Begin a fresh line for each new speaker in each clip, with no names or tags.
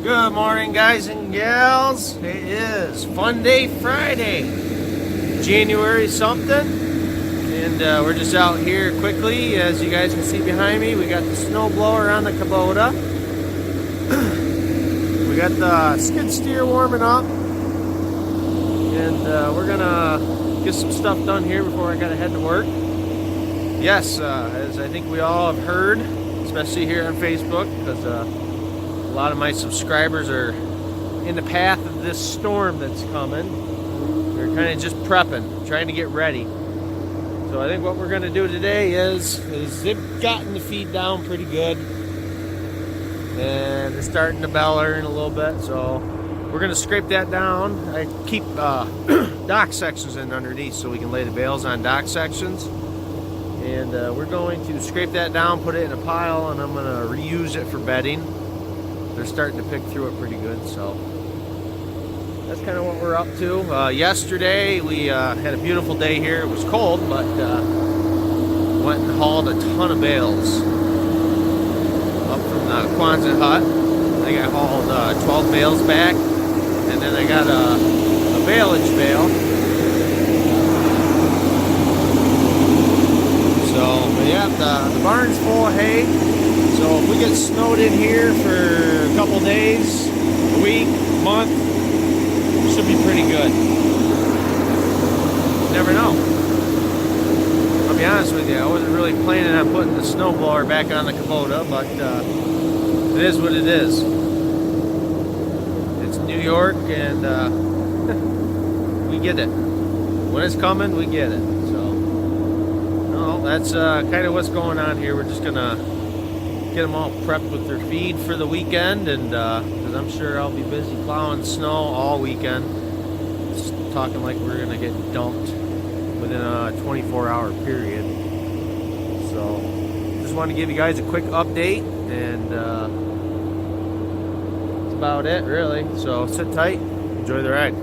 Good morning, guys and gals. It is Fun Day Friday, January something, and we're just out here quickly. As you guys can see behind me, we got the snow blower on the Kubota. We got the skid steer warming up, and we're gonna get some stuff done here before I gotta head to work. Yes, as I think we all have heard, especially here on Facebook, because a lot of my subscribers are in the path of this storm that's coming. They're kind of just prepping, trying to get ready. So I think what we're going to do today is they've gotten the feed down pretty good, and they're starting to beller in a little bit. So we're going to scrape that down. I keep dock sections in underneath so we can lay the bales on dock sections. And we're going to scrape that down, put it in a pile, and I'm going to reuse it for bedding. They're starting to pick through it pretty good, so that's kind of what we're up to. Yesterday we had a beautiful day here. It was cold, but went and hauled a ton of bales up from the Quonset hut. I think I hauled 12 bales back, and then I got a baleage bale. So, but yeah, the barn's full of hay. So if we get snowed in here for a couple days, a week, month, should be pretty good. Never know. I'll be honest with you, I wasn't really planning on putting the snowblower back on the Kubota, but it is what it is. It's New York, and we get it. When it's coming, we get it. So, no, that's kind of what's going on here. We're just gonna get them all prepped with their feed for the weekend, and because I'm sure I'll be busy plowing snow all weekend. It's talking like we're gonna get dumped within a 24-hour period. So just want to give you guys a quick update, and that's about it really. So sit tight, enjoy the ride.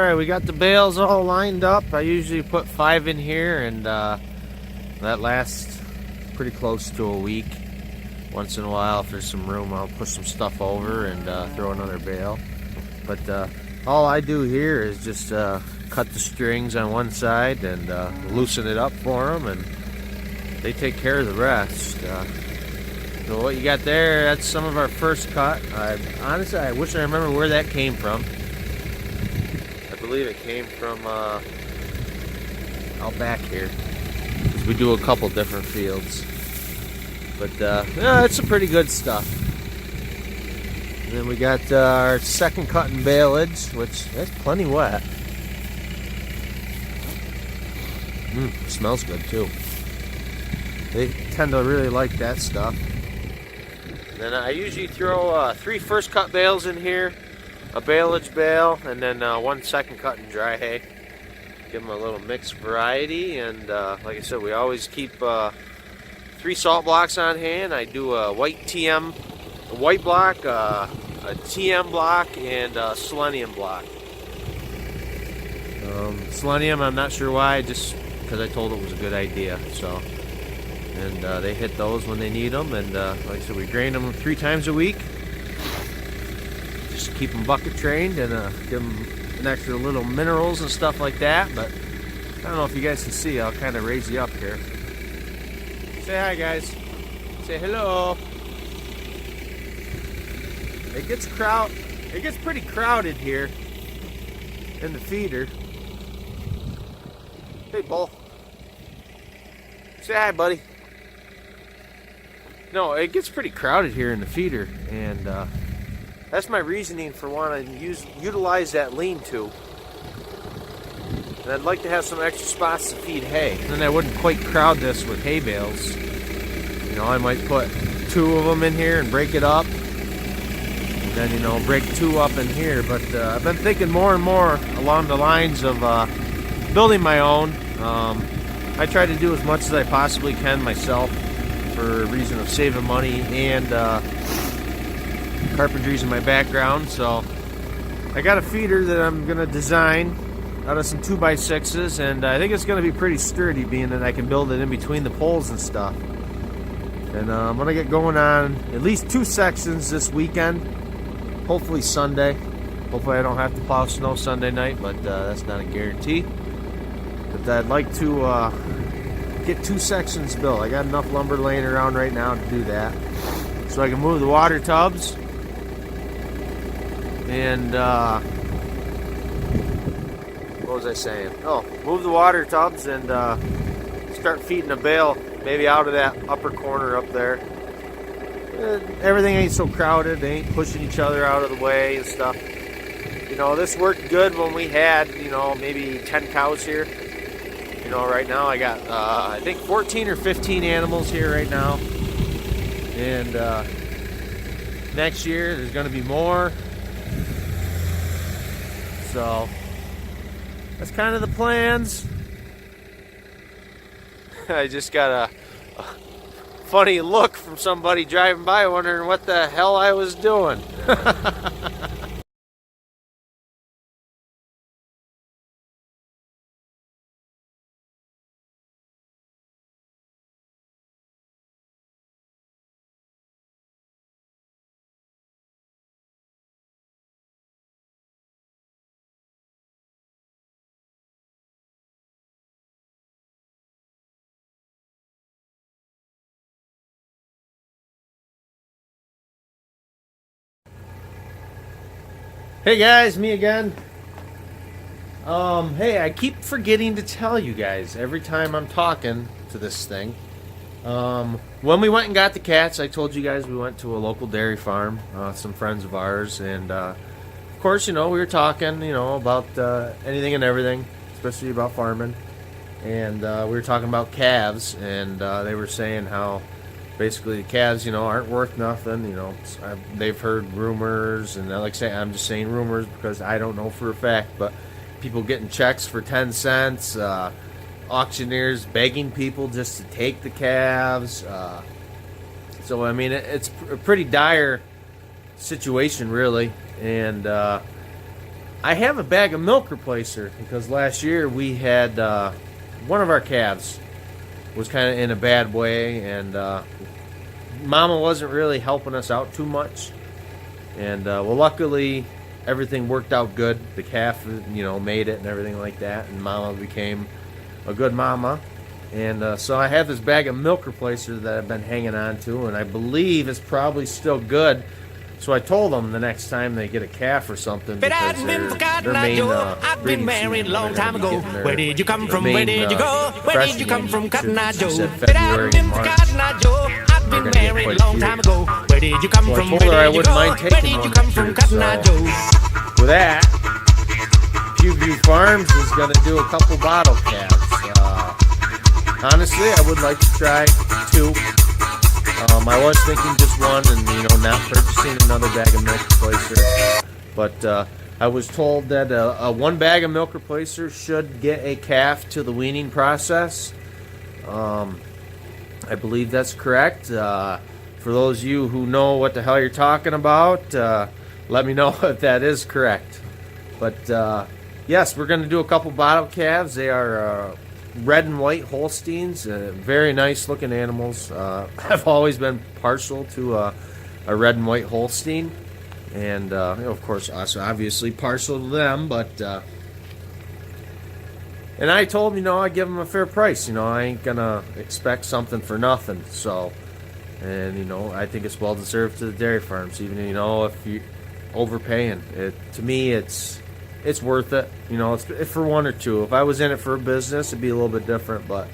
Alright, we got the bales all lined up. I usually put 5 in here, and that lasts pretty close to a week. Once in a while, if there's some room, I'll push some stuff over and throw another bale. But all I do here is just cut the strings on one side and loosen it up for them, and they take care of the rest. So what you got there, that's some of our first cut. Honestly, I wish I remember where that came from. I believe it came from out back here, because we do a couple different fields. But yeah, it's some pretty good stuff. And then we got our second cut and baleage, which that's plenty wet. Smells good too. They tend to really like that stuff. Then I usually throw 3 first cut bales in here, a baleage bale, and then 1 second cut and dry hay. Give them a little mixed variety, and like I said, we always keep 3 salt blocks on hand. I do a white block, a TM block, and a selenium block. Selenium, I'm not sure why, just because I told it was a good idea. So. And they hit those when they need them, and like I said, we drain them 3 times a week. Just keep them bucket trained and give them an extra little minerals and stuff like that. But I don't know if you guys can see, I'll kind of raise you up here. Say hi, guys. Say hello. It gets pretty crowded here in the feeder. Hey, Bull. Say hi, buddy. No, it gets pretty crowded here in the feeder, and that's my reasoning for wanting to utilize that lean-to. And I'd like to have some extra spots to feed hay. And then I wouldn't quite crowd this with hay bales. You know, I might put 2 of them in here and break it up. And then, you know, break 2 up in here. But I've been thinking more and more along the lines of building my own. I try to do as much as I possibly can myself, for a reason of saving money, and carpentry's in my background. So I got a feeder that I'm gonna design out of some 2x6s, and I think it's gonna be pretty sturdy, being that I can build it in between the poles and stuff. And I'm gonna get going on at least 2 sections this weekend, hopefully Sunday. Hopefully I don't have to plow snow Sunday night, but that's not a guarantee. But I'd like to get 2 sections built. I got enough lumber laying around right now to do that, so I can move the water tubs and what was I saying? Oh, move the water tubs and start feeding a bale maybe out of that upper corner up there. Everything ain't so crowded. They ain't pushing each other out of the way and stuff. You know, this worked good when we had, you know, maybe 10 cows here. You know, right now I got, I think 14 or 15 animals here right now. And next year there's going to be more. So that's kind of the plans. I just got a funny look from somebody driving by wondering what the hell I was doing. Hey guys, me again. Hey, I keep forgetting to tell you guys every time I'm talking to this thing. When we went and got the cats, I told you guys we went to a local dairy farm, some friends of ours, and of course, you know, we were talking, you know, about anything and everything, especially about farming, and we were talking about calves, and they were saying how basically the calves, you know, aren't worth nothing. You know, they've heard rumors, and like I say, I'm just saying rumors because I don't know for a fact, but people getting checks for 10 cents, auctioneers begging people just to take the calves. So, I mean, it's a pretty dire situation, really, and I have a bag of milk replacer because last year we had one of our calves was kind of in a bad way, and Mama wasn't really helping us out too much. And well, luckily everything worked out good. The calf, made it and everything like that, and Mama became a good mama. And so I have this bag of milk replacer that I've been hanging on to, and I believe it's probably still good. So I told them the next time they get a calf or something, because their main breeding season, long time ago. Where did you come from? Where did you go? Where did you come from, Cotton Eye Joe? February and March. I've been married long time ago. Where did you come from? Where did you go? Where did you come from, Cotton Eye Joe? With that, Pewview Farms is going to do a couple bottle calves. Honestly, I would like to try 2. I was thinking just 1, and not purchasing another bag of milk replacer. But I was told that a 1 bag of milk replacer should get a calf to the weaning process. I believe that's correct. For those of you who know what the hell you're talking about, let me know if that is correct. But yes, we're going to do a couple bottle calves. They are red and white Holsteins, very nice looking animals. I've always been partial to a red and white Holstein, and of course also obviously partial to them, but and I told him, I'd give them a fair price. I ain't gonna expect something for nothing. So, and I think it's well deserved to the dairy farms, even if you overpaying it. To me, it's worth it. It's for 1 or 2. If I was in it for a business, it'd be a little bit different, but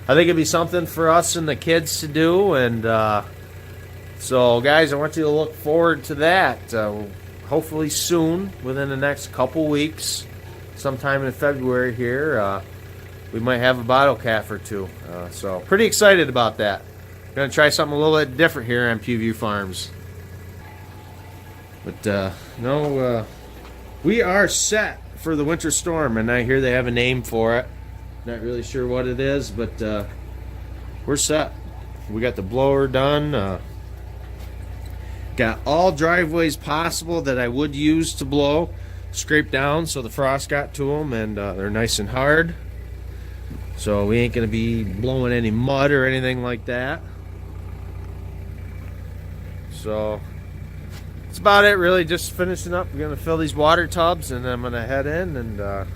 I think it'd be something for us and the kids to do. And so, guys, I want you to look forward to that. Hopefully soon, within the next couple weeks, sometime in February here, we might have a bottle calf or 2. So, pretty excited about that. Going to try something a little bit different here on Pewview Farms. But, we are set for the winter storm, and I hear they have a name for it. Not really sure what it is, but we're set. We got the blower done. Got all driveways possible that I would use to blow scraped down, so the frost got to them, and they're nice and hard. So we ain't going to be blowing any mud or anything like that. So that's about it, really. Just finishing up. We're going to fill these water tubs, and I'm going to head in and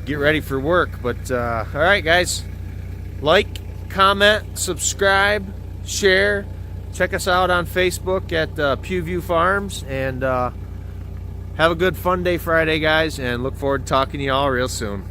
get ready for work. But all right, guys, like, comment, subscribe, share. Check us out on Facebook at Pewview Farms, and have a good fun day Friday, guys, and look forward to talking to you all real soon.